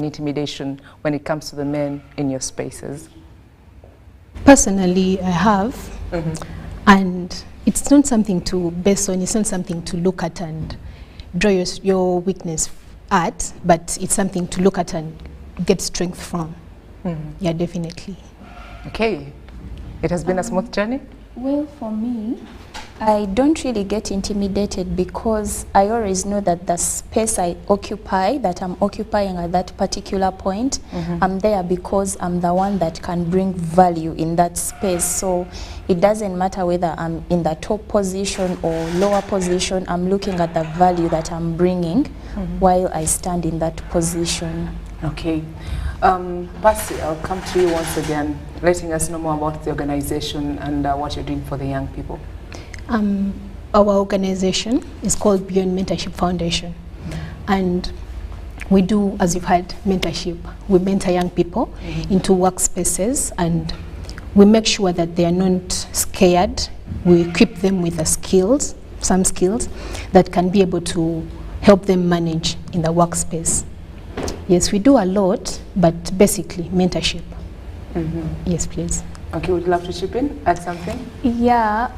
intimidation when it comes to the men in your spaces? Personally, I have, and it's not something to base on, it's not something to look at and draw your weakness at, but it's something to look at and get strength from. Yeah, definitely. Okay. It has been a smooth journey? Well, for me, I don't really get intimidated because I always know that the space I occupy, that I'm occupying at that particular point, I'm there because I'm the one that can bring value in that space. So it doesn't matter whether I'm in the top position or lower position, I'm looking at the value that I'm bringing while I stand in that position. Okay. Percy, I'll come to you once again, letting us know more about the organization and what you're doing for the young people. Our organization is called Beyond Mentorship Foundation, and we do, as you've heard, mentorship. We mentor young people into workspaces, and we make sure that they are not scared. We equip them with the skills, some skills that can be able to help them manage in the workspace. Yes, we do a lot, but basically mentorship. Yes, please. Okay, would you love to chip in, add something? Yeah,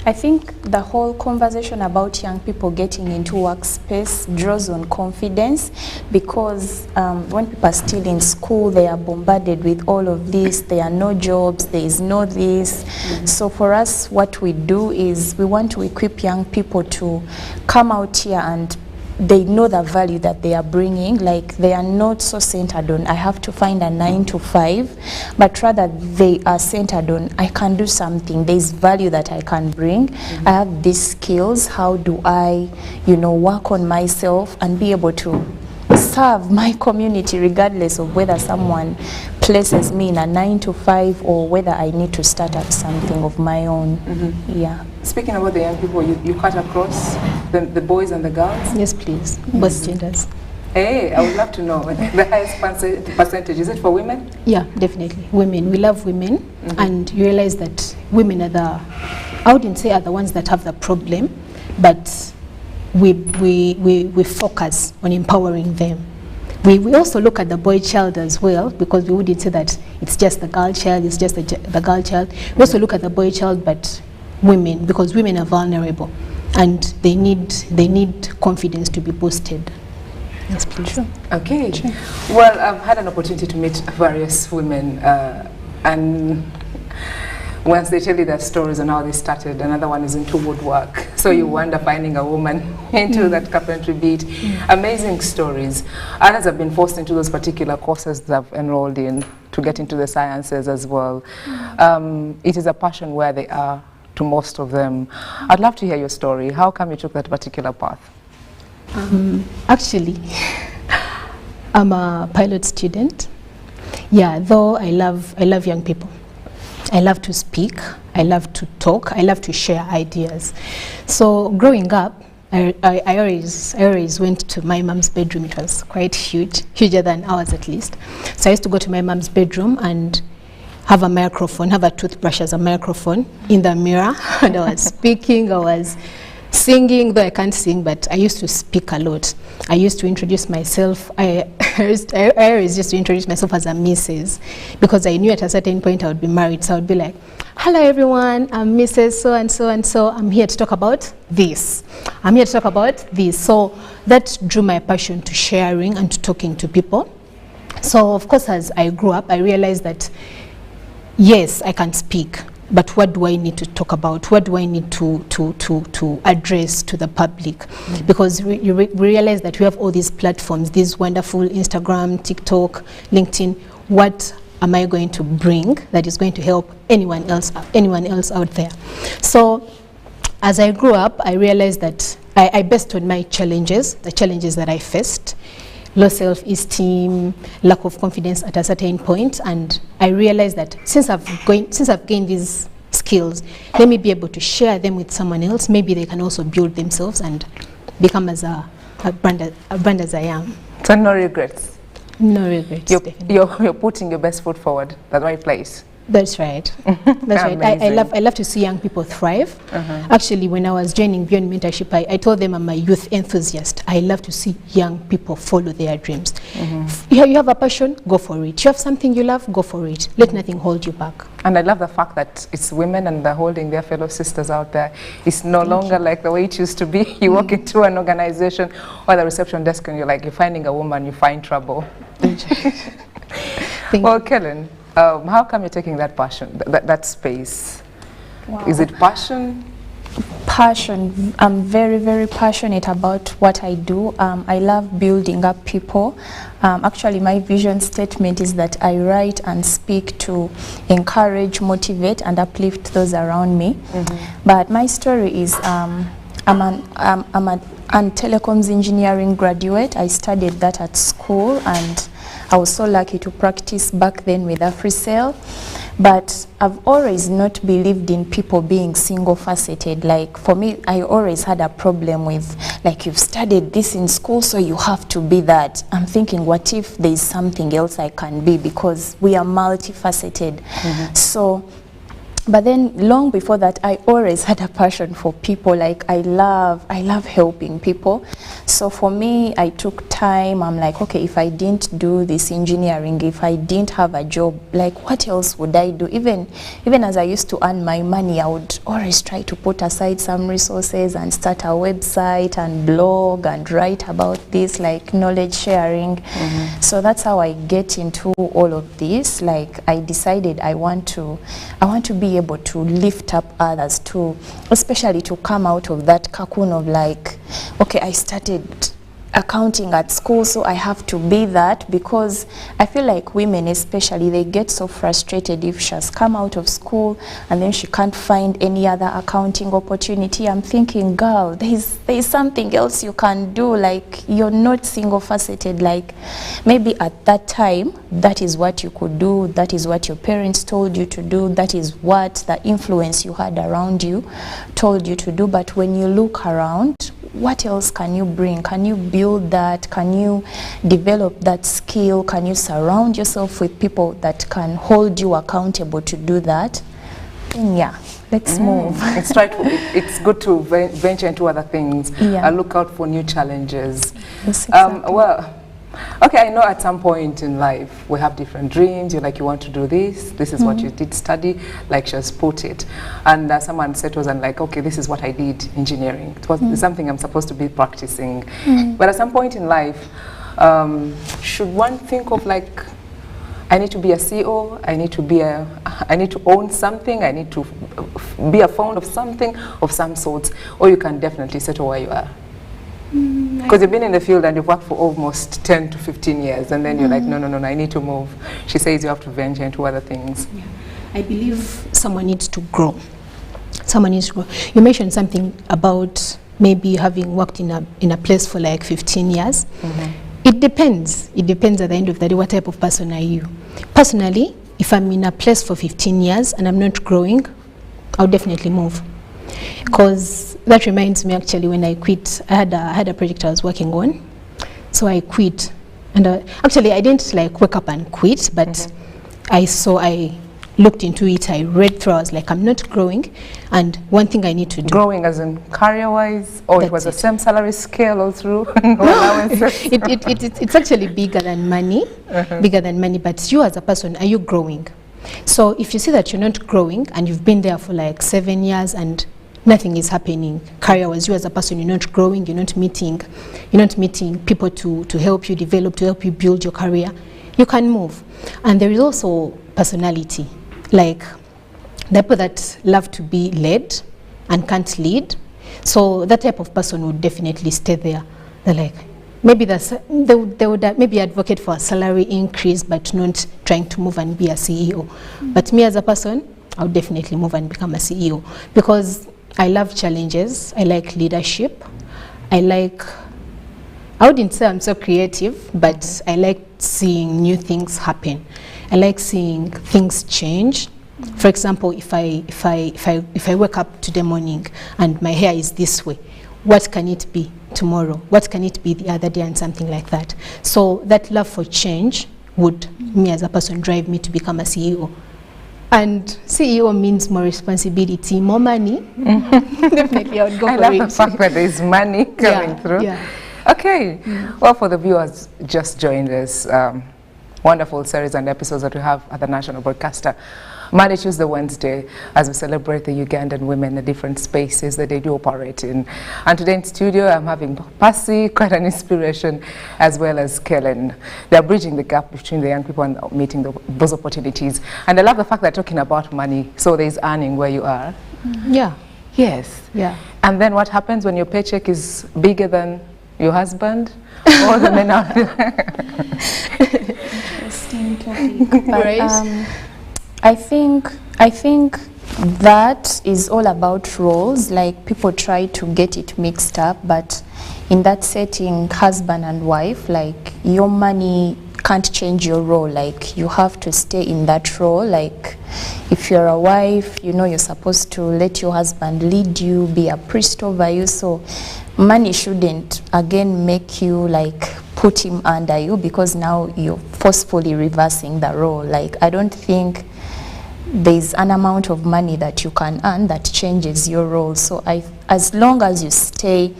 I think the whole conversation about young people getting into workspace draws on confidence, because when people are still in school, they are bombarded with all of this. There are no jobs, there is no this. So for us, what we do is we want to equip young people to come out here and they know the value that they are bringing. Like, they are not so centered on I have to find a 9 to 5, but rather they are centered on I can do something, there's value that I can bring. I have these skills, how do I, you know, work on myself and be able to serve my community regardless of whether someone places me in a 9 to 5 or whether I need to start up something of my own. Yeah. Speaking about the young people, you cut across the boys and the girls? Yes, please. Both genders. Hey, I would love to know the highest percentage. Is it for women? Yeah, definitely. Women. We love women, and you realize that women are the, I wouldn't say are the ones that have the problem, but we focus on empowering them. We also look at the boy child as well, because we wouldn't say that it's just the girl child, it's just the girl child. We also look at the boy child, but women, because women are vulnerable and they need confidence to be boosted. Yes, please. Sure. Okay. Sure. Well, I've had an opportunity to meet various women, and once they tell you their stories and how they started, another one is into woodwork. So you wonder finding a woman into that carpentry beat. Amazing stories. Others have been forced into those particular courses they've enrolled in to get into the sciences as well. It is a passion where they are to most of them. I'd love to hear your story. How come you took that particular path? Actually, I'm a pilot student. Yeah, though I love young people. I love to speak, I love to talk, I love to share ideas. So growing up, I always went to my mom's bedroom. It was quite huge, huger than ours at least. So I used to go to my mom's bedroom and have a microphone, have a toothbrush as a microphone in the mirror, and I was speaking, I was singing, though I can't sing, but I used to speak a lot. I used to introduce myself. I always used to introduce myself as a Mrs. because I knew at a certain point I would be married. So I would be like, hello everyone, I'm Mrs. so and so and so. I'm here to talk about this. I'm here to talk about this. So that drew my passion to sharing and to talking to people. So of course, as I grew up, I realized that yes, I can speak. But what do I need to talk about? What do I need to address to the public? Because we realize that we have all these platforms, these wonderful Instagram, TikTok, LinkedIn. What am I going to bring that is going to help anyone else out there? So as I grew up, I realized that I based on my challenges, the challenges that I faced, low self-esteem, lack of confidence at a certain point, and I realized that since I've gained these skills, let me be able to share them with someone else. Maybe they can also build themselves and become as a brand as I am. So no regrets? No regrets. You're putting your best foot forward, the right place. That's right. That's right. I love to see young people thrive. Actually, when I was joining Beyond Mentorship, I told them I'm a youth enthusiast. I love to see young people follow their dreams. You have a passion, go for it. You have something you love, go for it. Let nothing hold you back. And I love the fact that it's women and they're holding their fellow sisters out there. It's no longer like the way it used to be. You walk into an organization or the reception desk and you're finding a woman, you find trouble. Well, Kellen, how come you're taking that passion, that space? Wow. Is it passion? Passion. I'm very, very passionate about what I do. I love building up people. Actually, my vision statement is that I write and speak to encourage, motivate, and uplift those around me. But my story is I'm a telecoms engineering graduate. I studied that at school, and I was so lucky to practice back then with AfriCell. But I've always not believed in people being single-faceted. Like, for me, I always had a problem with, like, you've studied this in school, so you have to be that. I'm thinking, what if there's something else I can be? Because we are multifaceted. So, but then long before that, I always had a passion for people. Like, I love helping people. So for me, I took time. I'm like, okay, if I didn't do this engineering, if I didn't have a job, like, what else would I do? Even as I used to earn my money, I would always try to put aside some resources and start a website and blog and write about this, like knowledge sharing. So that's how I get into all of this. Like, I decided I want to be able to lift up others, to especially to come out of that cocoon of like, okay, I started accounting at school, so I have to be that, because I feel like women especially, they get so frustrated if she has come out of school and then she can't find any other accounting opportunity. I'm thinking, girl, there's something else you can do. Like, you're not single-faceted. Like, maybe at that time, that is what you could do, that is what your parents told you to do, that is what the influence you had around you told you to do. But when you look around, what else can you bring? Can you build that? Can you develop that skill? Can you surround yourself with people that can hold you accountable to do that? And yeah, let's move. It's right. It's good to venture into other things. Yeah. Look out for new challenges. Yes, exactly. Well, okay, I know at some point in life we have different dreams. You're like, you want to do this. This is what you did study, like she has put it. And someone said to us, and like, okay, this is what I did, engineering. It was something I'm supposed to be practicing. But at some point in life, should one think of like, I need to be a CEO, I need to own something, I need to be a founder of something of some sort, or you can definitely settle where you are? Because you've been in the field and you've worked for almost 10 to 15 years, and then you're like, no, I need to move. She says you have to venture into other things. Yeah. I believe someone needs to grow. Someone needs to grow. You mentioned something about maybe having worked in a place for like 15 years. It depends. It depends at the end of the day, what type of person are you? Personally, if I'm in a place for 15 years and I'm not growing, I'll definitely move. Because that reminds me, actually, when I quit, I had a project I was working on, so I quit. And actually, I didn't like wake up and quit, but I looked into it, I read through, I was like, I'm not growing, and one thing I need to do. Growing as in career-wise, or it was the same salary scale all through? No allowances? It's actually bigger than money, bigger than money, but you as a person, are you growing? So if you see that you're not growing, and you've been there for like 7 years, and nothing is happening career-wise, you as a person, you're not growing, you're not meeting people to help you develop, to help you build your career, you can move. And there is also personality, like the people that love to be led and can't lead. So that type of person would definitely stay there. They're like, maybe they would maybe advocate for a salary increase, but not trying to move and be a CEO. But me as a person, I would definitely move and become a CEO, because I love challenges, I like leadership, I wouldn't say I'm so creative, but I like seeing new things happen. I like seeing things change. For example, if I wake up today morning and my hair is this way, what can it be tomorrow? What can it be the other day, and something like that. So that love for change would, me as a person, drive me to become a CEO. And CEO means more responsibility, more money. Definitely, I would go for it. I love the fact that there's money coming through. Yeah. Okay. Well, for the viewers just joined us, wonderful series and episodes that we have at the National Broadcaster. Monday, Tuesday, Wednesday, as we celebrate the Ugandan women in the different spaces that they do operate in. And today in studio, I'm having Percy, quite an inspiration, as well as Kellen. They're bridging the gap between the young people and meeting those opportunities. And I love the fact they're talking about money, so there's earning where you are. Yeah. Yes. Yeah. And then what happens when your paycheck is bigger than your husband or the men out there? Interesting topic. But, I think that is all about roles. Like, people try to get it mixed up, but in that setting, husband and wife, like, your money can't change your role. Like, you have to stay in that role. Like, if you're a wife, you know you're supposed to let your husband lead you, be a priest over you. So money shouldn't again make you like put him under you, because now you're forcefully reversing the role. Like, I don't think there's an amount of money that you can earn that changes your role. So as long as you stay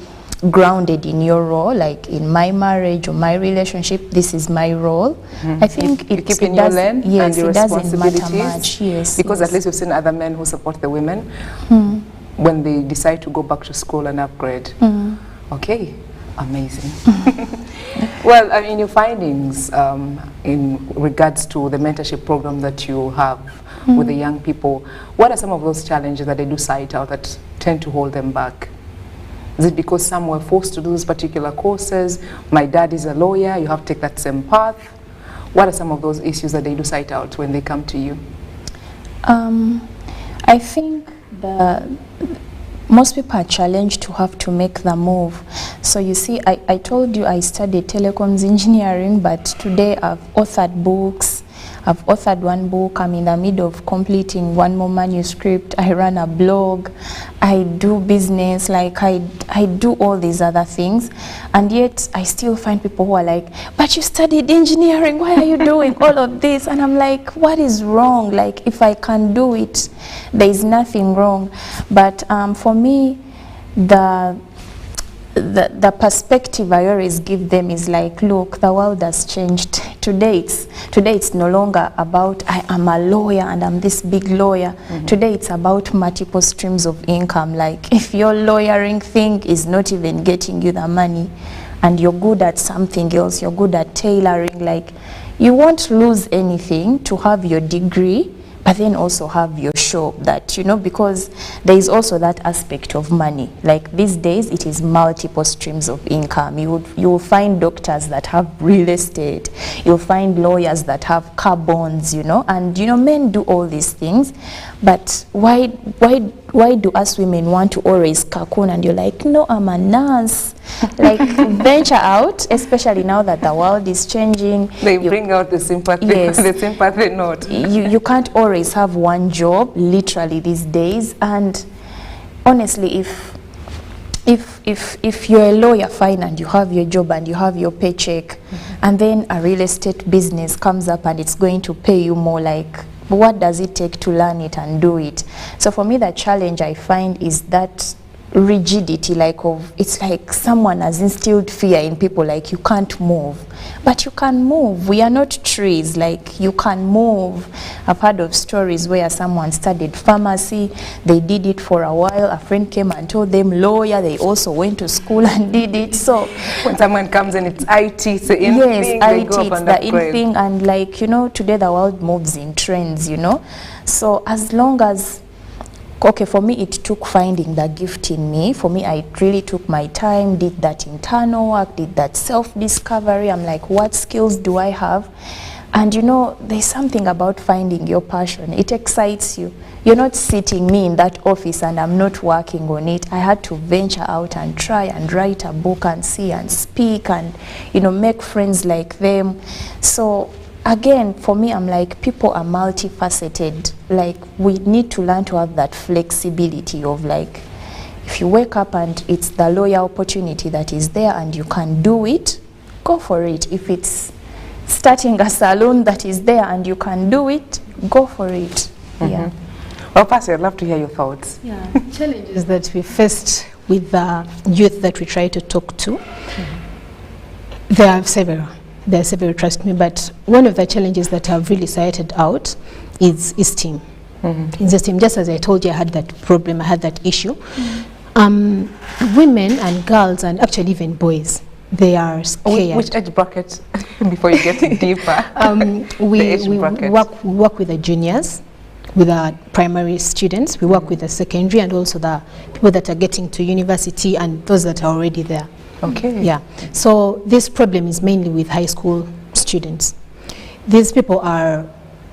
grounded in your role, like in my marriage or my relationship, this is my role. I think you keep in your lane, yes, and your it doesn't matter responsibilities. much. Yes, because yes. at least we've seen other men who support the women when they decide to go back to school and upgrade. Okay, amazing. Well, I mean, your findings in regards to the mentorship program that you have with the young people, what are some of those challenges that they do cite out that tend to hold them back? Is it because some were forced to do those particular courses? My dad is a lawyer, you have to take that same path. What are some of those issues that they do cite out when they come to you? I think most people are challenged to have to make the move. So you see, I told you I studied telecoms engineering, but today I've authored books. I've authored one book. I'm in the middle of completing one more manuscript. I run a blog. I do business. Like, I do all these other things. And yet I still find people who are like, but you studied engineering. Why are you doing all of this? And I'm like, what is wrong? Like, if I can do it, there is nothing wrong. But for me, the perspective I always give them is like, look, the world has changed. Today it's no longer about I am a lawyer and I'm this big lawyer. Today it's about multiple streams of income. Like, if your lawyering thing is not even getting you the money and you're good at something else, you're good at tailoring, like, you won't lose anything to have your degree, but then also have your shop, that, you know, because there is also that aspect of money. Like, these days it is multiple streams of income. You will find doctors that have real estate, you'll find lawyers that have car bonds, you know, and, you know, men do all these things. But why do us women want to always cocoon? And you're like, no, I'm a nurse. Like, venture out, especially now that the world is changing. They bring out the sympathy, yes, the sympathy note. You can't always have one job, literally, these days. And honestly, if you're a lawyer, fine, and you have your job and you have your paycheck, and then a real estate business comes up and it's going to pay you more, like, what does it take to learn it and do it? So for me, the challenge I find is that rigidity, like, of, it's like someone has instilled fear in people, like, you can't move. But you can move. We are not trees. Like, you can move. I've heard of stories where someone studied pharmacy, they did it for a while, a friend came and told them lawyer, they also went to school and did it. So when someone comes in, it's IT, it's the in yes, thing, IT, go it's the in thing. And, like, you know, today the world moves in trends, you know. So as long as, okay, for me, it took finding the gift in me. For me, I really took my time, did that internal work, did that self-discovery. I'm like, what skills do I have? And, you know, there's something about finding your passion. It excites you. You're not sitting me in that office and I'm not working on it. I had to venture out and try and write a book and see and speak and, you know, make friends like them. So again, for me, I'm like, people are multifaceted. Like, we need to learn to have that flexibility of, like, if you wake up and it's the lawyer opportunity that is there and you can do it, go for it. If it's starting a salon that is there and you can do it, go for it. Yeah. Well, Percy, I'd love to hear your thoughts. Yeah, challenges that we faced with the youth that we try to talk to, there are several. There are several, trust me, but one of the challenges that I've really cited out is esteem. It's esteem. Just as I told you, I had that problem, I had that issue. Women and girls, and actually even boys, they are scared. Which age bracket, before you get deeper? We work with the juniors, with our primary students. We work with the secondary and also the people that are getting to university and those that are already there. Okay. Yeah. So this problem is mainly with high school students. These people are,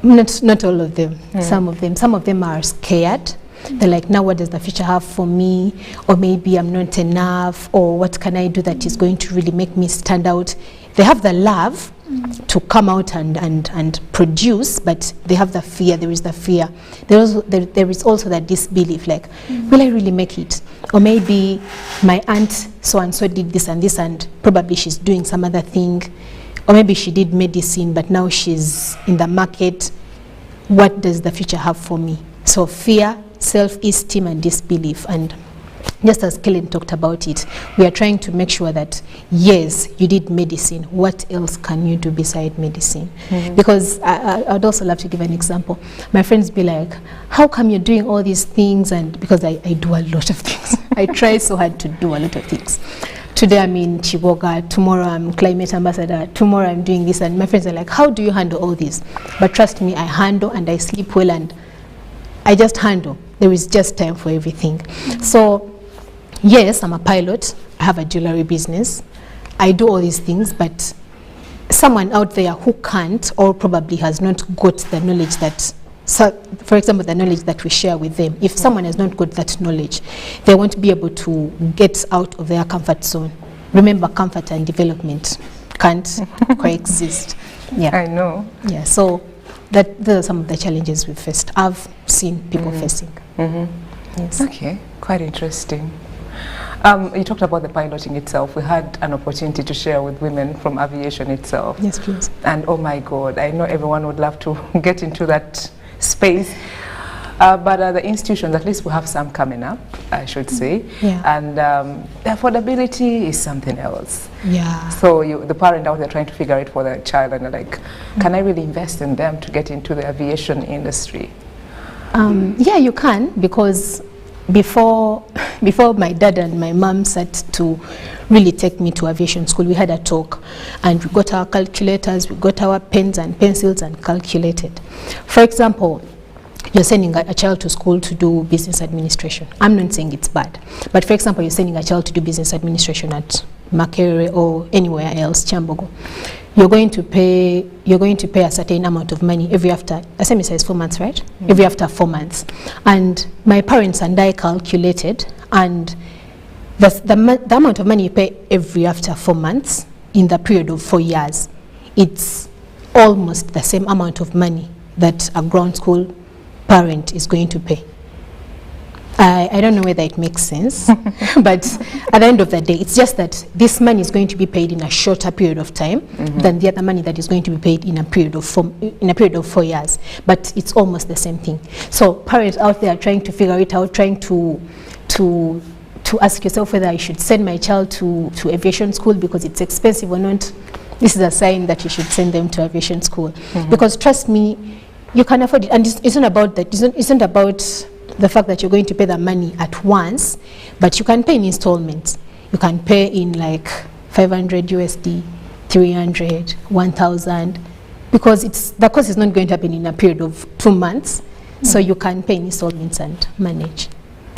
not all of them, some of them are scared. They're like, now what does the future have for me? Or maybe I'm not enough, or what can I do that is going to really make me stand out? They have the love to come out and produce, but they have the fear. There is the fear. There is also that disbelief, like, will I really make it? Or maybe my aunt so-and-so did this and this, and probably she's doing some other thing. Or maybe she did medicine, but now she's in the market. What does the future have for me? So fear, self-esteem, and disbelief. And just as Kellen talked about it, we are trying to make sure that, yes, you did medicine. What else can you do beside medicine? Because I'd also love to give an example. My friends be like, how come you're doing all these things? And because I do a lot of things. I try so hard to do a lot of things. Today I'm in Chiboga, tomorrow I'm climate ambassador, tomorrow I'm doing this. And my friends are like, how do you handle all this? But trust me, I handle and I sleep well and I just handle. There is just time for everything. So yes, I'm a pilot. I have a jewelry business. I do all these things, but someone out there who can't or probably has not got the knowledge that, so for example, the knowledge that we share with them, if someone has not got that knowledge, they won't be able to get out of their comfort zone. Remember, comfort and development can't coexist. Yeah, I know. Yeah, so those are some of the challenges we've faced. I've seen people facing. Yes. Okay, quite interesting. You talked about the piloting itself. We had an opportunity to share with women from Aviation itself. Yes, please. And oh my God, I know everyone would love to get into that space. But the institutions, at least we have some coming up, I should say. Yeah. And the affordability is something else. Yeah. So the parent out there trying to figure it for their child, and they're like, can I really invest in them to get into the aviation industry? Yeah, you can, because before my dad and my mom sat to really take me to aviation school, we had a talk and we got our calculators, we got our pens and pencils and calculated. For example, you're sending a child to school to do business administration. I'm not saying it's bad, but for example, you're sending a child to do business administration at Makerere or anywhere else, Chambogo. You're going to pay a certain amount of money every after, a semester is 4 months, right? Every after 4 months. And my parents and I calculated, and the amount of money you pay every after 4 months in the period of 4 years, it's almost the same amount of money that a ground school parent is going to pay. I don't know whether it makes sense, but at the end of the day, it's just that this money is going to be paid in a shorter period of time than the other money that is going to be paid in a period of 4 years. But it's almost the same thing. So parents out there are trying to figure it out, trying to ask yourself whether I should send my child to aviation school because it's expensive or not. This is a sign that you should send them to aviation school. Because trust me, you can afford it. And it's not about that. It isn't about the fact that you're going to pay the money at once, but you can pay in installments. You can pay in like 500 USD, 300, 1,000, because the cost is not going to happen in a period of 2 months. So you can pay in installments and manage.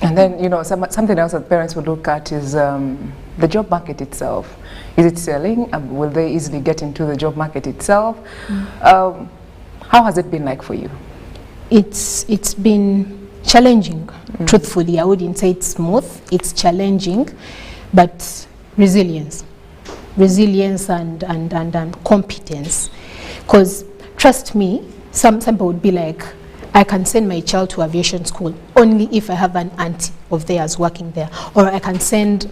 And then, you know, something else that parents would look at is the job market itself. Is it selling? Will they easily get into the job market itself? How has it been like for you? It's been challenging. Truthfully, I wouldn't say it's smooth. It's challenging, but resilience and competence. Because trust me, some people would be like, I can send my child to aviation school only if I have an auntie of theirs working there, or I can send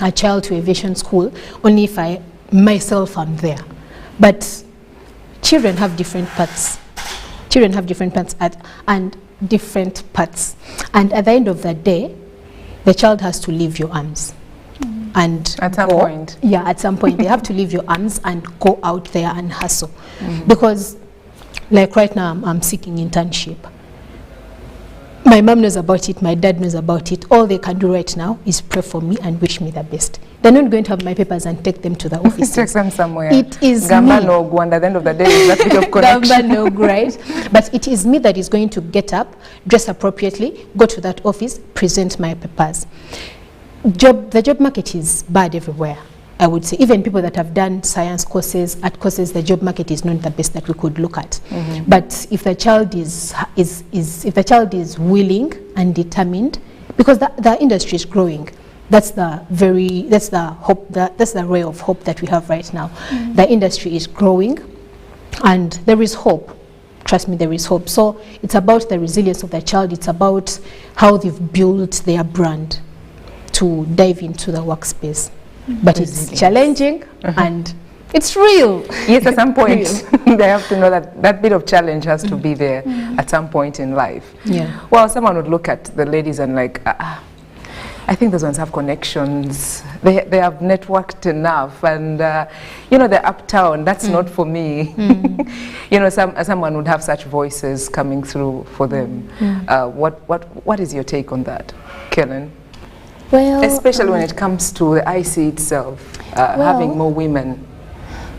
a child to aviation school only if I myself am there. But children have different paths. And different parts. And at the end of the day, the child has to leave your arms. And at some point. Yeah, at some point. They have to leave your arms and go out there and hustle. Because, like right now, I'm seeking internship. My mom knows about it, my dad knows about it. All they can do right now is pray for me and wish me the best. They're not going to have my papers and take them to the office. Take them somewhere. It is Gamba me. no Gwanda, at the end of the day, is that bit of connection. Gamba no, right? But it is me that is going to get up, dress appropriately, go to that office, present my papers. The job market is bad everywhere, I would say. Even people that have done science courses, art courses, the job market is not the best that we could look at. But if the child if the child is willing and determined, because the industry is growing, that's the hope, that's the ray of hope that we have right now. The industry is growing, and there is hope. Trust me, there is hope. So it's about the resilience of the child. It's about how they've built their brand to dive into the workspace. But it's challenging and it's real. Yes, at some point they have to know that that bit of challenge has to be there at some point in life. Yeah. Well, someone would look at the ladies and like, I think those ones have connections. They have networked enough, and you know, they're uptown. That's not for me. You know, someone would have such voices coming through for them. What is your take on that, Kellen? Well, especially when it comes to the IC itself, having more women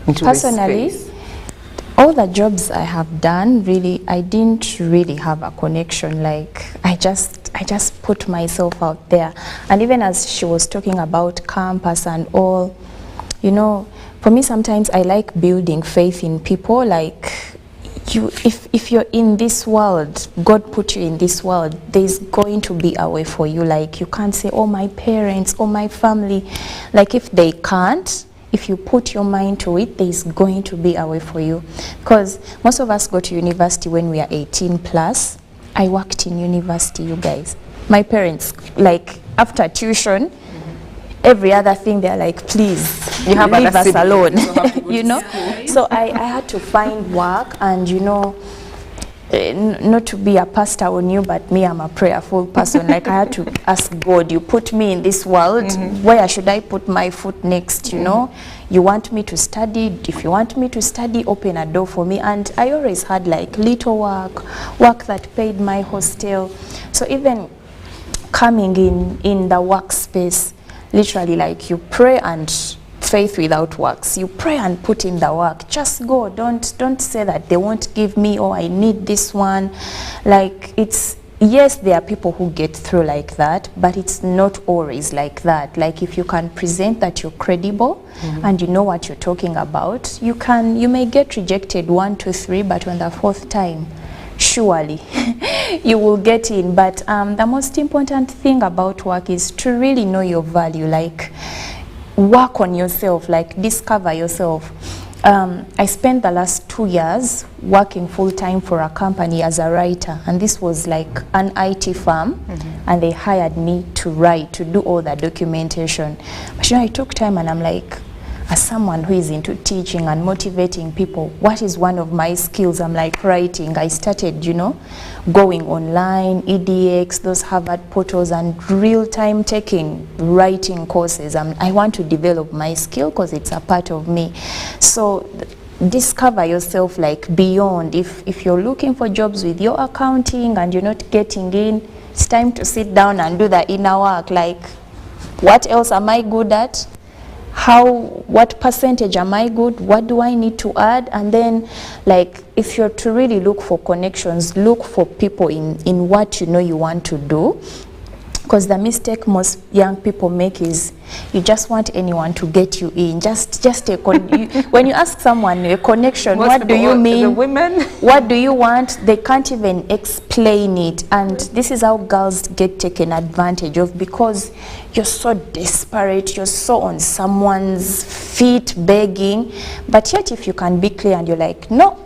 into this space. All the jobs I have done, really, I didn't really have a connection. Like, I just put myself out there. And even as she was talking about campus and all, you know, for me sometimes I like building faith in people. Like, if you're in this world, God put you in this world, there's going to be a way for you. Like, you can't say, oh, my parents, oh, my family. Like, if they can't, if you put your mind to it, there's going to be a way for you. Because most of us go to university when we are 18 plus. I worked in university, you guys. My parents, like, after tuition, every other thing, they're like, please, you have leave us alone. You know? So I had to find work, and, you know, not to be a pastor on you, but me, I'm a prayerful person. Like, I had to ask God, you put me in this world, where should I put my foot next, you know? You want me to study? If you want me to study, open a door for me. And I always had like little work that paid my hostel. So even coming in the workspace, literally, like, you pray and faith without works. You pray and put in the work. Just go. Don't say that they won't give me, or I need this one. Like, it's, yes, there are people who get through like that, but it's not always like that. Like, if you can present that you're credible and you know what you're talking about, you may get rejected 1, 2, 3, but on the 4th time, surely you will get in. But the most important thing about work is to really know your value. Like, work on yourself, like, discover yourself. I spent the last 2 years working full-time for a company as a writer, and this was like an IT firm, and they hired me to write, to do all the documentation. But, you know, I took time, and I'm like, as someone who is into teaching and motivating people, what is one of my skills? I'm like, writing. I started, you know, going online, EDX, those Harvard portals, and real-time taking writing courses. I want to develop my skill because it's a part of me. So discover yourself, like, beyond. If you're looking for jobs with your accounting and you're not getting in, it's time to sit down and do the inner work. Like, what else am I good at? What percentage am I good? What do I need to add? And then, like, if you're to really look for connections, look for people in what you know you want to do. Because the mistake most young people make is you just want anyone to get you in. Just when you ask someone a connection, what do you mean? The women. What do you want? They can't even explain it. And this is how girls get taken advantage of, because you're so desperate, you're so on someone's feet begging. But yet, if you can be clear and you're like, no,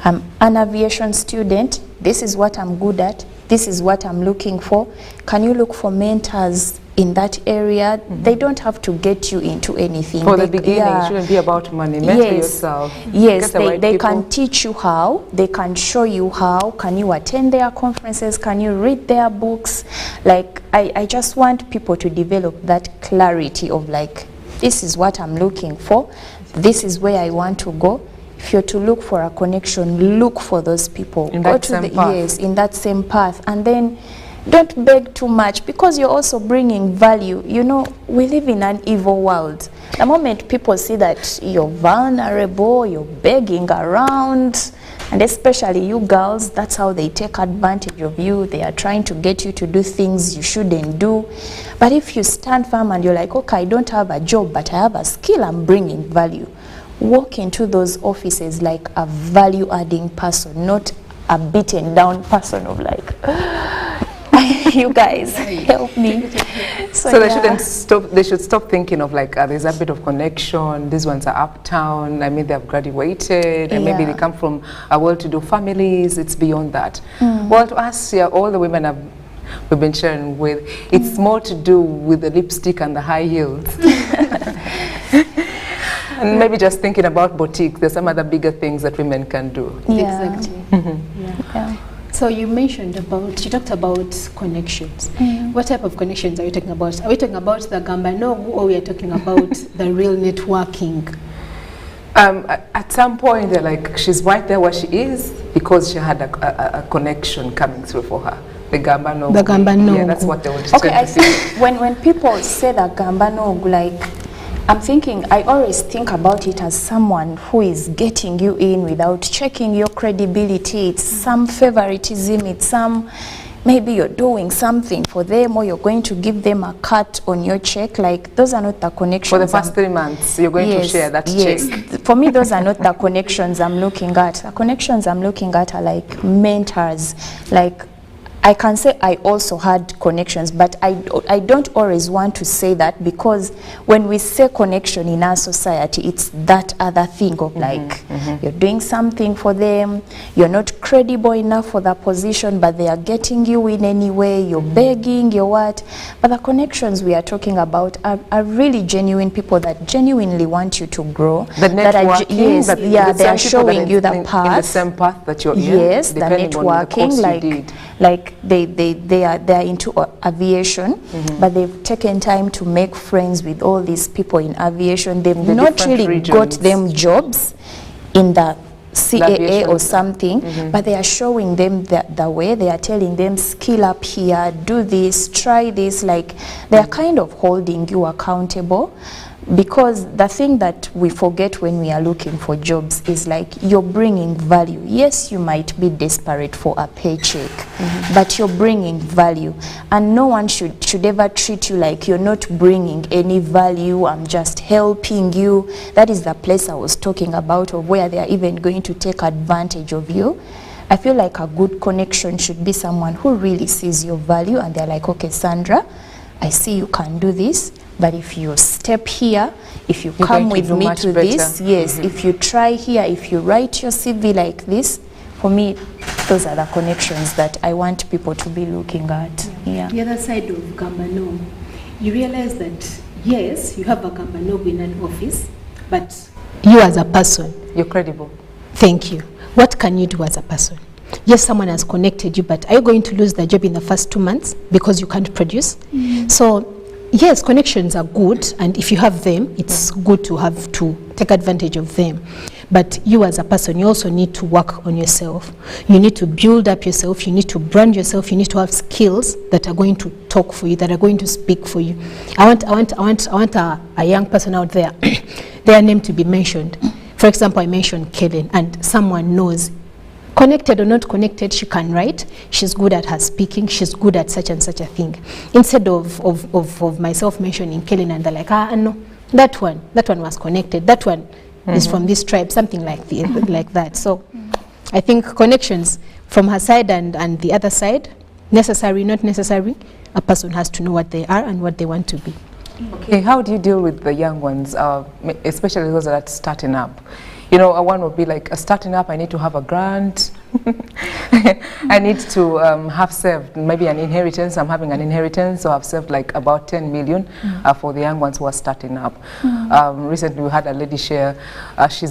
I'm an aviation student, this is what I'm good at, this is what I'm looking for. Can you look for mentors in that area. They don't have to get you into anything. For the beginning, it shouldn't be about money. Mentor yourself. Yes, they can teach you how. They can show you how. Can you attend their conferences? Can you read their books? Like, I just want people to develop that clarity of like, this is what I'm looking for. This is where I want to go. If you're to look for a connection, look for those people. In that same path. Yes, in that same path. And then don't beg too much, because you're also bringing value. You know, we live in an evil world. The moment people see that you're vulnerable, you're begging around, and especially you girls, that's how they take advantage of you. They are trying to get you to do things you shouldn't do. But if you stand firm and you're like, okay, I don't have a job, but I have a skill, I'm bringing value. Walk into those offices like a value-adding person, not a beaten down person of like, you guys help me. So they shouldn't stop. They should stop thinking of like, there's a bit of connection. These ones are uptown. I mean, they have graduated, and maybe they come from a well-to-do families. It's beyond that. Well, to us, all the women we've been sharing with, it's more to do with the lipstick and the high heels. And maybe just thinking about boutique, there's some other bigger things that women can do. Exactly. So you talked about connections. What type of connections are you talking about? Are we talking about the gambanogu, or we are talking about the real networking? At some point, they're like, she's right there where she is because she had a connection coming through for her. The gambanogu. The gambanogu. Yeah, that's what they would say. Okay, I think when people say the gambanogu, like, I'm thinking, I always think about it as someone who is getting you in without checking your credibility. It's some favoritism, it's some, maybe you're doing something for them, or you're going to give them a cut on your check. Like, those are not the connections. For the first 3 months, you're going to share that check. For me, those are not the connections I'm looking at. The connections I'm looking at are like mentors. Like, I can say I also had connections, but I don't always want to say that, because when we say connection in our society, it's that other thing of like, you're doing something for them, you're not credible enough for that position, but they are getting you in anyway, you're begging, you're what. But the connections we are talking about are really genuine people that genuinely want you to grow. The networking, they are showing you the path. In the same path that you're in. Yes, the networking, like they are into aviation, but they've taken time to make friends with all these people in aviation. They've not really got them jobs in the CAA or something, but they are showing them the way. They are telling them, skill up here, do this, try this. Like, they are kind of holding you accountable. Because the thing that we forget when we are looking for jobs is like, you're bringing value. Yes, you might be desperate for a paycheck, but you're bringing value. And no one should ever treat you like you're not bringing any value. I'm just helping you. That is the place I was talking about, of where they are even going to take advantage of you. I feel like a good connection should be someone who really sees your value, and they're like, okay, Sandra, I see you can do this. But if you step here, if you come with me to this, if you try here, if you write your CV like this, for me, those are the connections that I want people to be looking at. The other side of gambanogu, you realize that, yes, you have a gambanogu in an office, but you as a person, you're credible. Thank you. What can you do as a person? Yes, someone has connected you, but are you going to lose the job in the first 2 months because you can't produce? So, yes, connections are good, and if you have them, it's good to have to take advantage of them. But you as a person, you also need to work on yourself. You need to build up yourself. You need to brand yourself. You need to have skills that are going to talk for you, that are going to speak for you. I want a young person out there, their name to be mentioned. For example, I mentioned Kellen, and someone knows, connected or not connected, she can write, she's good at her speaking, she's good at such and such a thing. Instead of myself mentioning Kellen, and they're like, no, that one was connected, that one is from this tribe, something like that. So I think connections from her side and the other side, necessary, not necessary, a person has to know what they are and what they want to be. Okay, how do you deal with the young ones, especially those that are starting up? You know, one would be like, starting up, I need to have a grant. I need to have saved maybe an inheritance. I'm having an inheritance, so I've saved like about 10 million for the young ones who are starting up. Recently, we had a lady share, she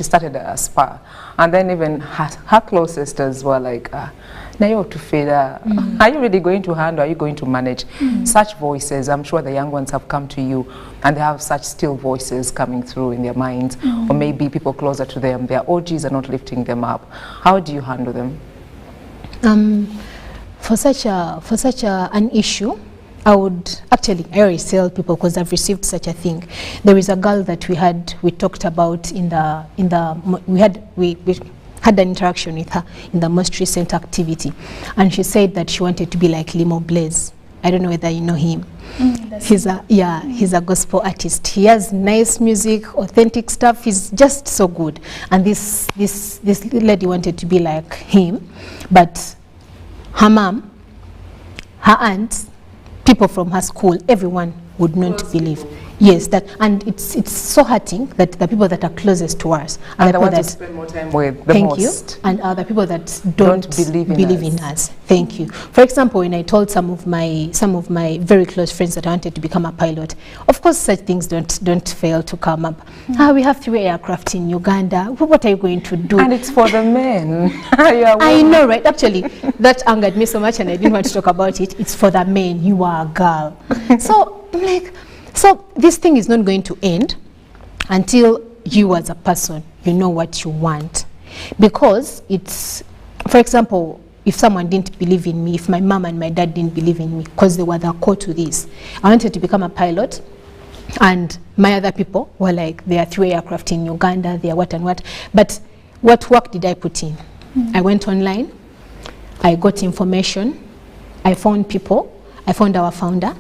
started a spa. And then even her close sisters were like, now you have to feed her. Are you really going to handle? Are you going to manage? Such voices, I'm sure the young ones have come to you and they have such still voices coming through in their minds, or maybe people closer to them, their OGs are not lifting them up. How do you handle them? For such an issue, I always tell people, because I've received such a thing. There is a girl that we talked about we had an interaction with her in the most recent activity, and she said that she wanted to be like Limo Blaze. I don't know whether you know him. He's a gospel artist. He has nice music, authentic stuff. He's just so good. And this lady wanted to be like him, but her mom, her aunt, people from her school, everyone would not believe. Yes, and it's so hurting that the people that are closest to us are the people that spend more time with the most. And are the people that don't believe in us. Thank you. For example, when I told some of my very close friends that I wanted to become a pilot, of course such things don't fail to come up. We have 3 aircraft in Uganda. What are you going to do? And it's for the men. I know, right? Actually, that angered me so much, and I didn't want to talk about it. It's for the men. You are a girl. So I'm like, so this thing is not going to end until you as a person, you know what you want. Because it's, for example, if someone didn't believe in me, if my mom and my dad didn't believe in me, because they were the core to this. I wanted to become a pilot, and my other people were like, there are 3 aircraft in Uganda, they are what and what. But what work did I put in? I went online, I got information, I found people, I found our founder.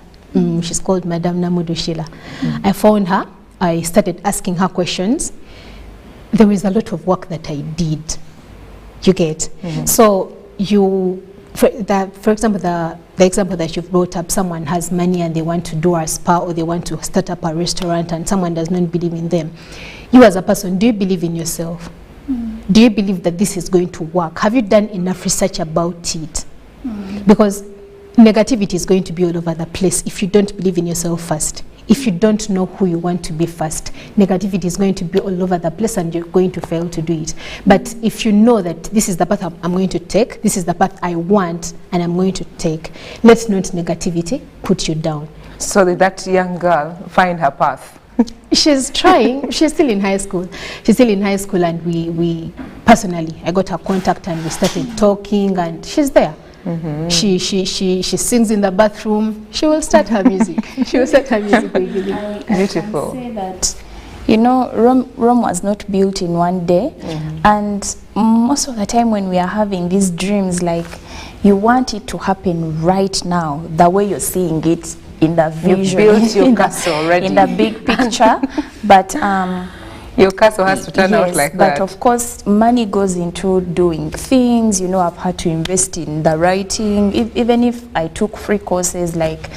She's called Madame Namudu Sheila. I found her. I started asking her questions. There is a lot of work that I did. You get? So for example, the example that you've brought up, someone has money and they want to do a spa, or they want to start up a restaurant, and someone does not believe in them. You as a person, do you believe in yourself? Do you believe that this is going to work? Have you done enough research about it? Because negativity is going to be all over the place if you don't believe in yourself first. If you don't know who you want to be first, negativity is going to be all over the place and you're going to fail to do it. But if you know that this is the path I'm going to take, this is the path I want and I'm going to take, let not negativity put you down. So did that young girl find her path? She's trying. She's still in high school. She's still in high school, and we personally, I got her contact and we started talking, and she's there. She sings in the bathroom. She will start her music. She will start her music. Beautiful. I can say that, you know, Rome was not built in one day, and most of the time when we are having these dreams, like, you want it to happen right now, the way you're seeing it in the vision. You built your castle already. In the big picture, but your castle has to turn out like that. But of course, money goes into doing things. You know, I've had to invest in the writing. Even if I took free courses, like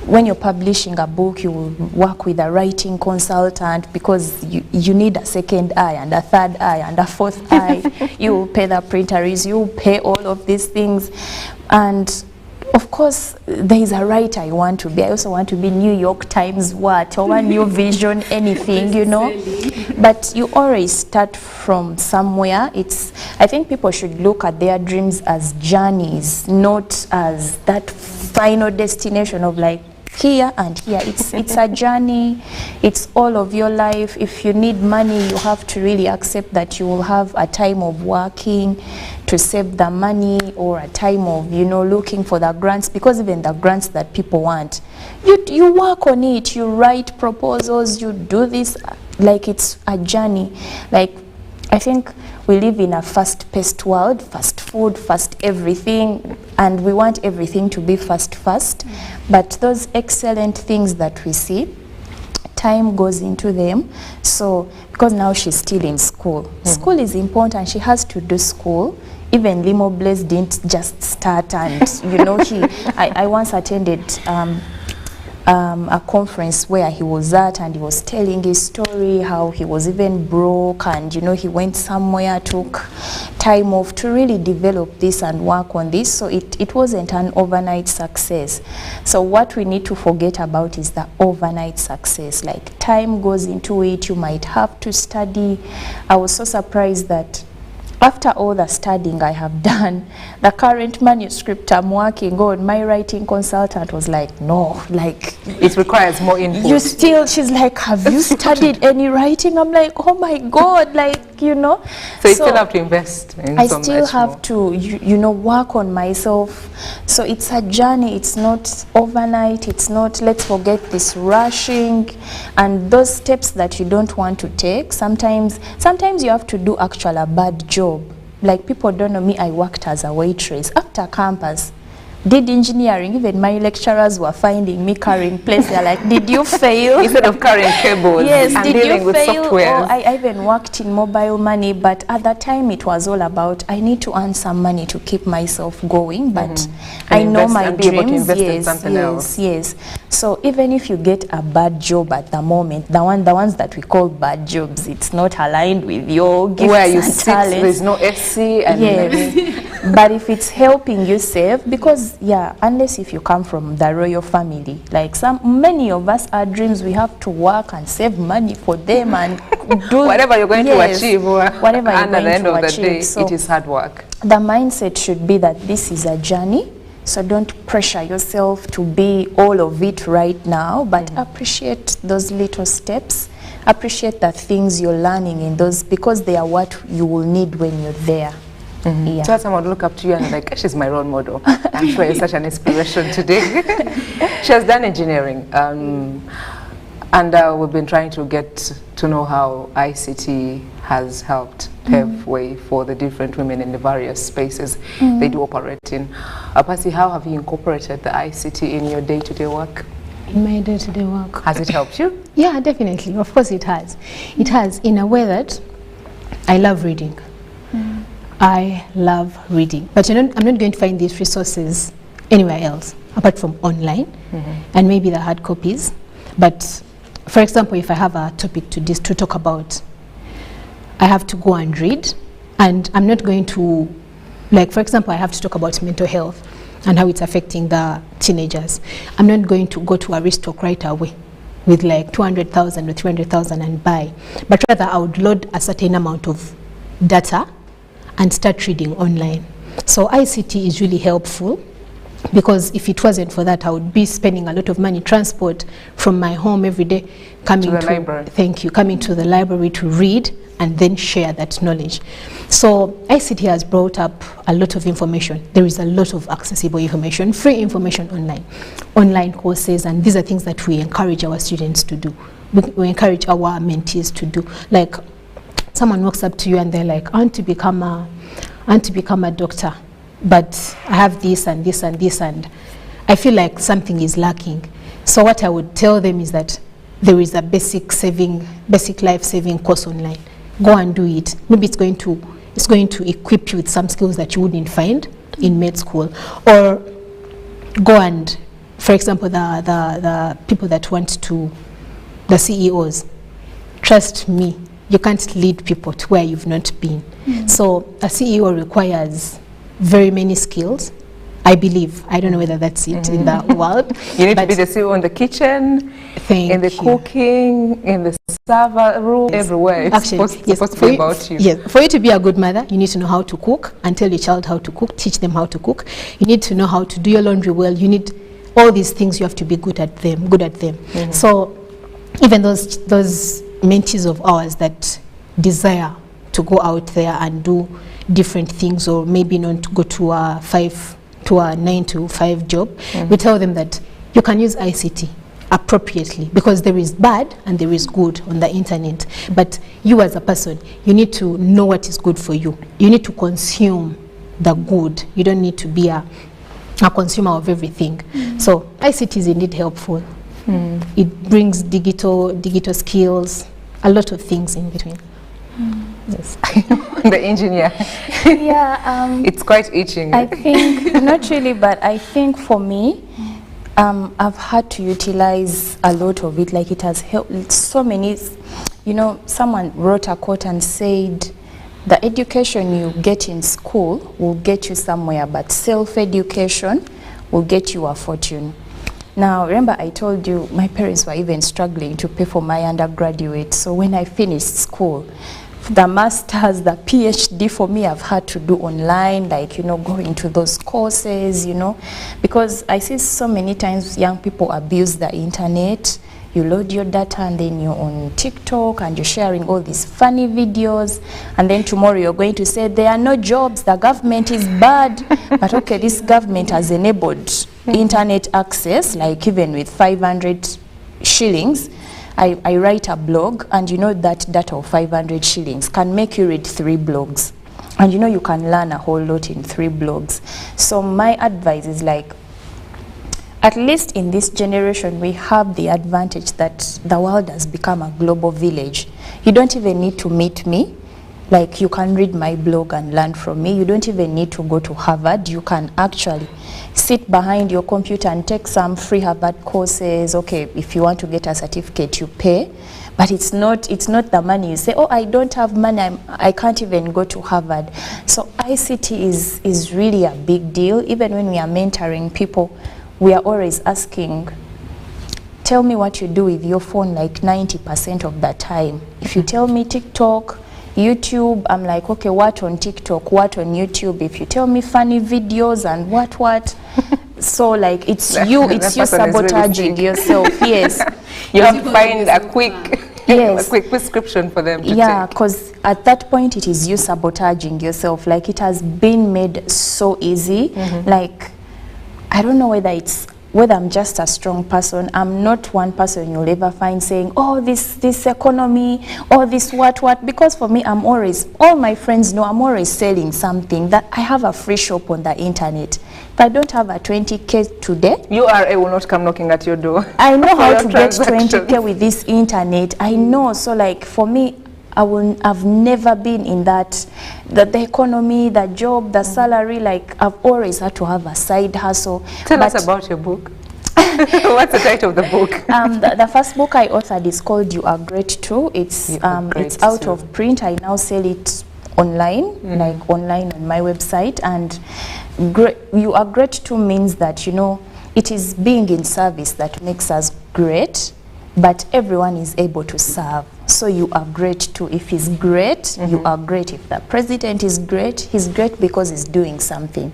when you're publishing a book, you will work with a writing consultant because you need a second eye and a third eye and a fourth eye. You pay the printeries, you pay all of these things. And of course, there is a writer I want to be. I also want to be New York Times what, or a New Vision, anything, you know. But you always start from somewhere. I think people should look at their dreams as journeys, not as that final destination of like here and here. It's a journey. It's all of your life. If you need money, you have to really accept that you will have a time of working to save the money, or a time of, you know, looking for the grants, because even the grants that people want, you work on it, you write proposals, you do this, like it's a journey. Like, I think we live in a fast-paced world, fast food, fast everything, and we want everything to be fast. But those excellent things that we see, time goes into them. So, because now she's still in school. School is important, she has to do school. Even Limo Blaze didn't just start and, you know, I once attended a conference where he was at, and he was telling his story, how he was even broke, and you know, he went somewhere, took time off to really develop this and work on this. So it wasn't an overnight success. So what we need to forget about is the overnight success. Like, time goes into it, you might have to study. I was so surprised that after all the studying I have done, the current manuscript I'm working on, my writing consultant was like, no, like, it requires more input. You still, she's like, have you studied any writing? I'm like, oh my God, like, you know. So you still have to invest in I so still much have more. to, you know, work on myself. So it's a journey. It's not overnight. It's not, let's forget this rushing and those steps that you don't want to take. Sometimes you have to do actually a bad job. Like, people don't know me, I worked as a waitress after campus. Did engineering, even my lecturers were finding me carrying plates. They're like, did you fail? Instead of carrying cables yes, and did dealing you with fail? software. Or I even worked in mobile money, but at that time it was all about, I need to earn some money to keep myself going, but I know my dreams. Yes. So even if you get a bad job at the moment, the ones that we call bad jobs, it's not aligned with your gifts where you and sit, talents. there's no SC and yes. But if it's helping you save, because yeah, unless if you come from the royal family, like many of us, our dreams, we have to work and save money for them and do whatever you're going to achieve, whatever and at the end of the achieve. day, So it is hard work. the mindset should be that this is a journey. So don't pressure yourself to be all of it right now, but appreciate those little steps. Appreciate the things you're learning in those, because they are what you will need when you're there. Yeah. So someone would look up to you and like, she's my role model. I'm sure you're such an inspiration today. She has done engineering, and we've been trying to get to know how ICT has helped pave way for the different women in the various spaces they do operate in. Percy, how have you incorporated the ICT in your day-to-day work? In my day-to-day work. Has it helped you? Yeah, definitely. Of course it has. It has, in a way that I love reading. I love reading. But I'm not going to find these resources anywhere else, apart from online and maybe the hard copies. But for example, if I have a topic to talk about, I have to go and read, and I'm not going to, like, for example, I have to talk about mental health and how it's affecting the teenagers. I'm not going to go to Aristoc right away with like 200,000 or 300,000 and buy, but rather I would load a certain amount of data and start reading online. So ICT is really helpful, because if it wasn't for that, I would be spending a lot of money transport from my home every day coming to the library. Thank you, coming to the library to read and then share that knowledge. So ICT has brought up a lot of information. There is a lot of accessible information, free information online courses, and these are things that we encourage our students to do. We encourage our mentees to do. Like, someone walks up to you and they're like, I want to become a doctor, but I have this and this and this, and I feel like something is lacking. So what I would tell them is that there is a basic life-saving course online. Go and do it. Maybe it's going to equip you with some skills that you wouldn't find in med school. Or go and, for example, the people that want to, the CEOs, trust me, you can't lead people to where you've not been. So a CEO requires very many skills, I believe. I don't know whether that's it in the world. You need to be the CEO in the kitchen, in the cooking, in the server room, everywhere. It's supposed to be about you. Yes, for you to be a good mother, you need to know how to cook and tell your child how to cook, teach them how to cook. You need to know how to do your laundry well. You need all these things, you have to be good at them. So even those mentees of ours that desire to go out there and do different things, or maybe not go to a 9 to 5 job, we tell them that you can use ICT appropriately, because there is bad and there is good on the internet. But you as a person, you need to know what is good for you. You need to consume the good. You don't need to be a consumer of everything. So ICT is indeed helpful. It brings digital skills, a lot of things in between. Yes. The engineer. Yeah. It's quite itching. I think, not really, but I think for me, I've had to utilize a lot of it. Like, it has helped so many. You know, someone wrote a quote and said, the education you get in school will get you somewhere, but self-education will get you a fortune. Now, remember I told you my parents were even struggling to pay for my undergraduate. So when I finished school, the master's, the PhD for me, I've had to do online, like, you know, go into those courses, you know, because I see so many times young people abuse the internet. You load your data and then you're on TikTok and you're sharing all these funny videos, and then tomorrow you're going to say there are no jobs, the government is bad. But okay, this government has enabled internet access, like even with 500 shillings. I write a blog, and you know that data of 500 shillings can make you read 3 blogs. And you know you can learn a whole lot in 3 blogs. So my advice is, like, at least in this generation, we have the advantage that the world has become a global village. You don't even need to meet me. Like, you can read my blog and learn from me. You don't even need to go to Harvard. You can actually sit behind your computer and take some free Harvard courses. Okay, if you want to get a certificate, you pay. But it's not the money. You say, oh, I don't have money, I can't even go to Harvard. So ICT is really a big deal. Even when we are mentoring people, we are always asking, tell me what you do with your phone, like 90% of the time. If you tell me TikTok, YouTube, I'm like, okay, what on TikTok, what on YouTube? If you tell me funny videos and what. So, like, it's you sabotaging yourself. Yes. You have to find a quick prescription for them to take. Yeah, because at that point it is you sabotaging yourself. Like, it has been made so easy. Like, I don't know whether I'm just a strong person. I'm not one person you'll ever find saying, oh, this economy, or this what, because for me, I'm always, all my friends know I'm always selling something. That I have a free shop on the internet. If I don't have a 20K today, URA will not come knocking at your door. I know how to get 20K with this internet. I know. So, like, for me, I've never been in that, the economy, the job, the salary. Like, I've always had to have a side hustle. Tell us about your book. What's the title of the book? The first book I authored is called You Are Great Too. It's out of print. I now sell it online, like online on my website. And You Are Great Too means that, you know, it is being in service that makes us great, but everyone is able to serve. So you are great too. If he's great, you are great. If the president is great, he's great because he's doing something.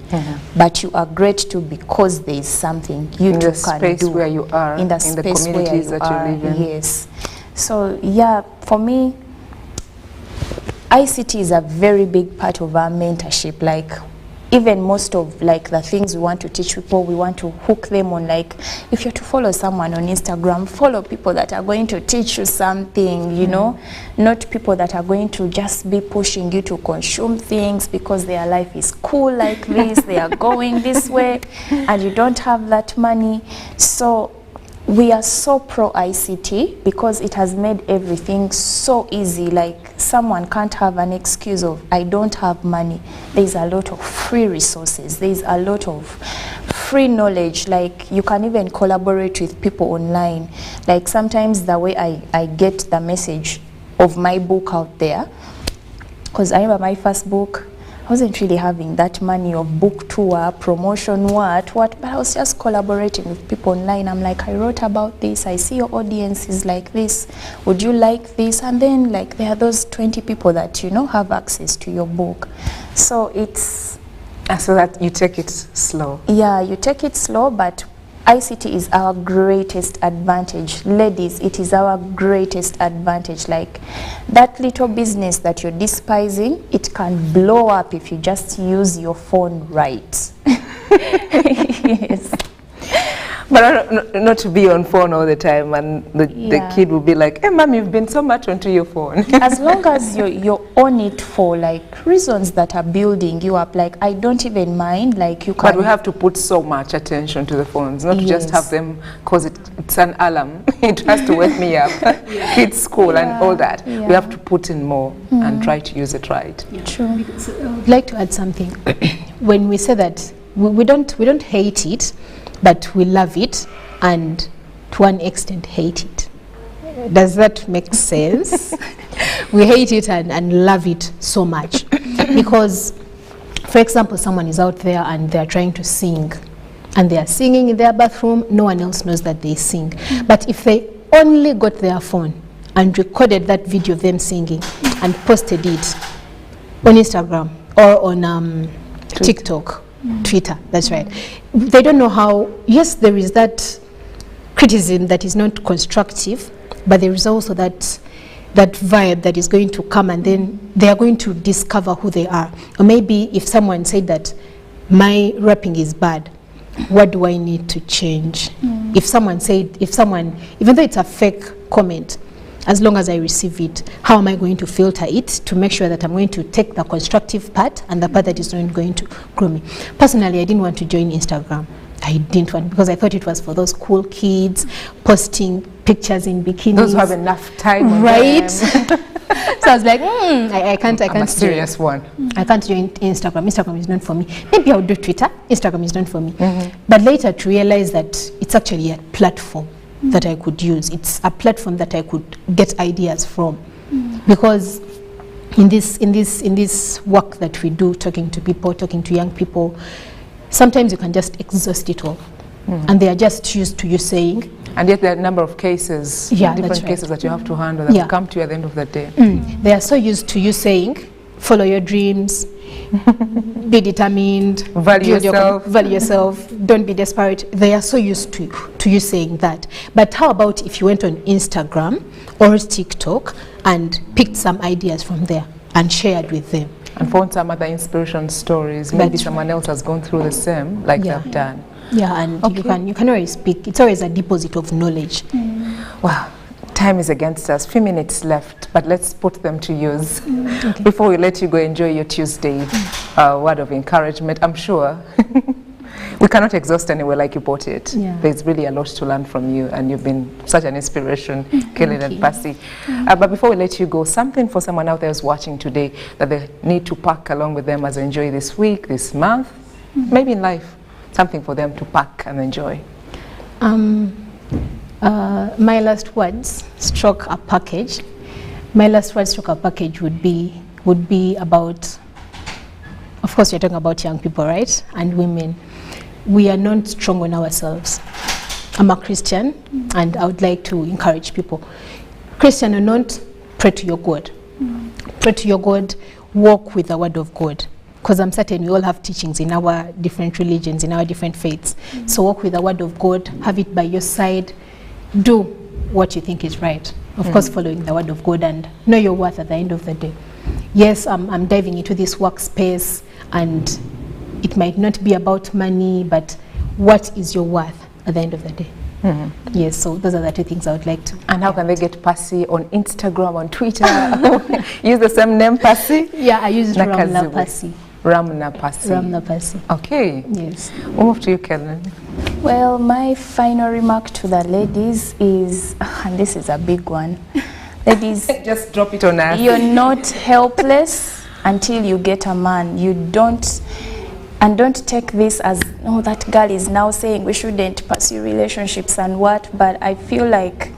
But you are great too because there is something you too can do. In the space where you are, in the communities that you live in. Yes. So, yeah, for me, ICT is a very big part of our mentorship. Like, even most of, like, the things we want to teach people, we want to hook them on. Like, if you're to follow someone on Instagram, follow people that are going to teach you something, you know, not people that are going to just be pushing you to consume things because their life is cool like this, they are going this way, and you don't have that money. So we are so pro ICT because it has made everything so easy. Like, someone can't have an excuse of, I don't have money. There's a lot of free resources. There's a lot of free knowledge. Like, you can even collaborate with people online. Like, sometimes the way I get the message of my book out there, because I remember my first book, I wasn't really having that money of book tour, promotion, what, but I was just collaborating with people online. I'm like, I wrote about this, I see your audience is like this, would you like this? And then, like, there are those 20 people that, you know, have access to your book. So it's... So that you take it slow. Yeah, you take it slow, but ICT is our greatest advantage. Ladies, it is our greatest advantage. Like, that little business that you're despising, it can blow up if you just use your phone right. Yes. But not to be on phone all the time, and the kid will be like, hey, mom, you've been so much onto your phone. As long as you're on it for, like, reasons that are building you up, like, I don't even mind, like, you can... But we have to put so much attention to the phones, not to just have them, because it's an alarm. It has to wake me up. It's school and all that. We have to put in more and try to use it right. True. I'd like to add something. When we say that we don't hate it, but we love it and to one extent hate it. Does that make sense? We hate it and love it so much. Because, for example, someone is out there and they're trying to sing, and they are singing in their bathroom, no one else knows that they sing. But if they only got their phone and recorded that video of them singing and posted it on Instagram or on TikTok, Twitter, that's right. They don't know how, yes, there is that criticism that is not constructive, but there is also that vibe that is going to come, and then they are going to discover who they are. Or maybe if someone said that my rapping is bad, what do I need to change? If someone said, even though it's a fake comment, as long as I receive it, how am I going to filter it to make sure that I'm going to take the constructive part and the part that is not going to grow me? Personally, I didn't want to join Instagram. I didn't want, because I thought it was for those cool kids posting pictures in bikinis. Those who have enough time, right? So I was like, I can't. I'm a serious one. I can't join Instagram. Instagram is not for me. Maybe I'll do Twitter. Instagram is not for me. But later to realize that it's actually a platform that I could use. It's a platform that I could get ideas from, because in this work that we do, talking to people, talking to young people, sometimes you can just exhaust it all, and they are just used to you saying. And yet there are a number of cases, different cases that you have to handle that come to you at the end of the day. They are so used to you saying, follow your dreams, be determined, value yourself, don't be desperate. They are so used to you saying that. But how about if you went on Instagram or TikTok and picked some ideas from there and shared with them? And found some other inspiration stories. Maybe someone else has gone through the same, like they've done. Yeah, and you can always speak. It's always a deposit of knowledge. Wow. Time is against us. Few minutes left, but let's put them to use. Before we let you go, enjoy your Tuesday. Word of encouragement. I'm sure we cannot exhaust anywhere like you put it. There's really a lot to learn from you, and you've been such an inspiration, Kellen and Percy. But before we let you go, something for someone out there who's watching today that they need to pack along with them as they enjoy this week, this month, maybe in life, something for them to pack and enjoy. My last words stroke a package. My last words stroke a package would be about, of course we're talking about young people, right? And women. We are not strong on ourselves. I'm a Christian, and I would like to encourage people. Christian or not, pray to your God. Pray to your God, walk with the word of God. Because I'm certain we all have teachings in our different religions, in our different faiths. So walk with the word of God, have it by your side, do what you think is right. Of course, following the word of God, and know your worth at the end of the day. Yes, I'm diving into this workspace, and it might not be about money, but what is your worth at the end of the day? Yes, so those are the two things I would like to. And how can they get Percy on Instagram, on Twitter? Use the same name, Percy? Yeah, I use Ramna Percy. Ramna Percy. Ramna Percy. Okay. Yes. We'll move to you, Kellen. Well, my final remark to the ladies is, and this is a big one, ladies, just drop it on us. You're not helpless until you get a man. You don't, and don't take this as, oh, that girl is now saying we shouldn't pursue relationships and what, but I feel like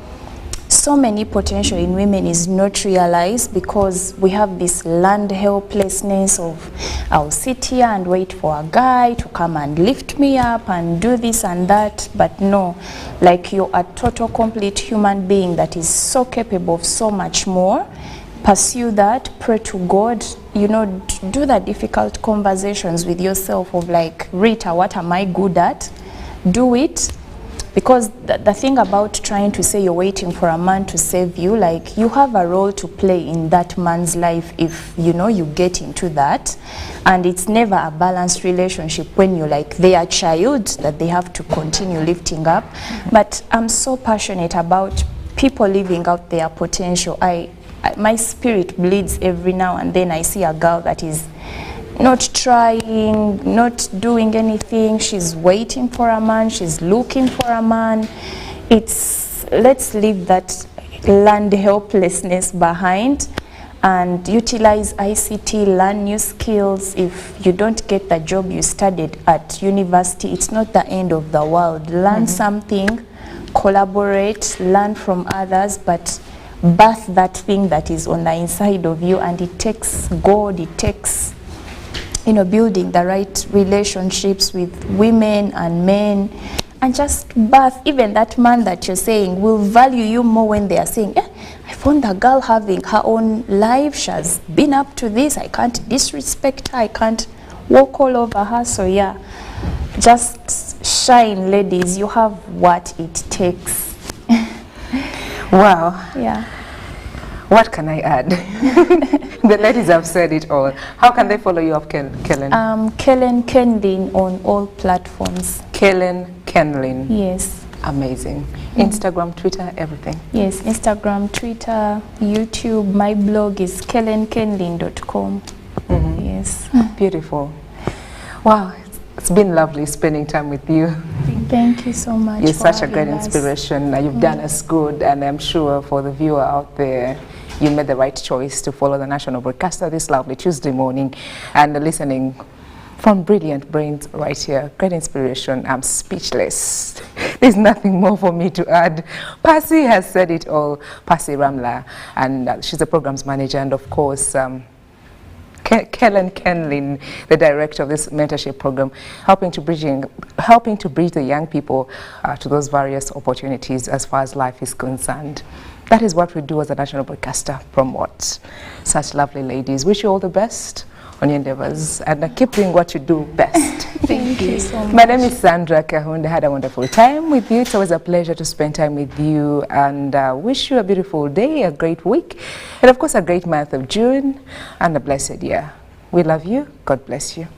so many potential in women is not realized because we have this learned helplessness of, I'll sit here and wait for a guy to come and lift me up and do this and that. But no, like, you're a total complete human being that is so capable of so much more. Pursue that, pray to God, you know, do the difficult conversations with yourself of like, Rita, what am I good at? Do it. Because the thing about trying to say you're waiting for a man to save you, like, you have a role to play in that man's life if, you know, you get into that. And it's never a balanced relationship when you're like their child that they have to continue lifting up. But I'm so passionate about people living out their potential. My spirit bleeds every now and then. I see a girl that is not trying, not doing anything. She's waiting for a man, she's looking for a man. Let's leave that learned helplessness behind and utilize ICT, learn new skills. If you don't get the job you studied at university, it's not the end of the world. Learn something, collaborate, learn from others, but birth that thing that is on the inside of you. And it takes God, it takes, you know, building the right relationships with women and men, and just birth. Even that man that you're saying will value you more when they are saying, I found the girl having her own life, she has been up to this, I can't disrespect her, I can't walk all over her. So yeah, just shine, ladies, you have what it takes. Wow. Yeah. What can I add? The ladies have said it all. How can they follow you up, Kellen? Kellen Kenlin on all platforms. Kellen Kenlin. Yes. Amazing. Instagram, Twitter, everything. Yes, Instagram, Twitter, YouTube. My blog is kellenkenlin.com. Yes. Beautiful. Wow, it's been lovely spending time with you. Thank you so much. You're for such a great having us. inspiration. You've done us good, and I'm sure for the viewer out there, you made the right choice to follow the national broadcaster this lovely Tuesday morning and listening from brilliant brains right here. Great inspiration. I'm speechless. There's nothing more for me to add. Percy has said it all. Percy Ramla, and she's the programs manager, and of course, Kellen Kenlin, the director of this mentorship program, helping to bridge the young people to those various opportunities as far as life is concerned. That is what we do as a national broadcaster, promote such lovely ladies. Wish you all the best on your endeavors, and keep doing what you do best. Thank you so much. My name is Sandra Kahunda. I had a wonderful time with you. It's always a pleasure to spend time with you, and wish you a beautiful day, a great week, and of course a great month of June, and a blessed year. We love you. God bless you.